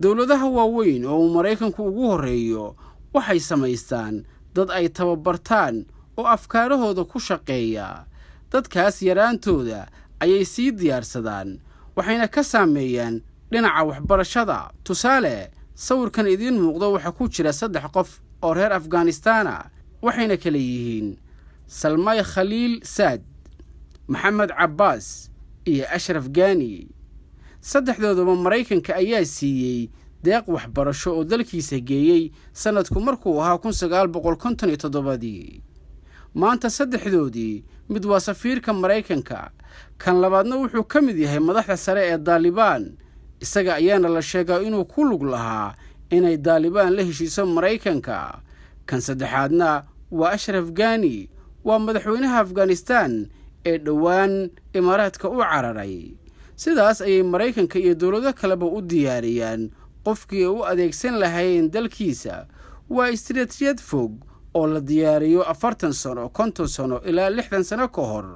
dowladaha waaweyn oo Mareykanku ugu horeeyo waxay samaystaan dad ay tababartaan oo afkaarahooda ku shaqeeya. dadkaas yaraantooda ayay sii diyaarsadaan waxayna ka saameeyaan dhinaca waxbarashada. tusaale sawirkan idin muuqdo waxa ku jira 3 qof oo reer Afghanistan waxayna kala yihiin Salmay Khalil Saad, Maxamed Abbas iyo Ashraf Ghani. saddexdooduba Mareykanka ayaa siiyay deeq waxbarasho oo dalkiisa geeyay sanadku markuu ahaa 1957. maanta saddexdoodii mid waa safiirka Mareykanka, kan labaadna wuxuu ka mid yahay madaxda sare ee Taliban. isaga ayaana la sheegay inuu ku lug lahaa inay Taliban la heshiiso Mareykanka. kan saddexaadna waa Ashraf Ghani, waa madaxweynaha Afghanistan ee dhawaan Imaaraadka u cararay. sidaas ayay Mareykanka iyo dowlado kaleba u diyaariyaan qofkii u adeegsan lahayn dalkiisa. waa istiraatijiyad fog oo la diyaariyo 40 sano, 50 sano ilaa 60 sano ka hor.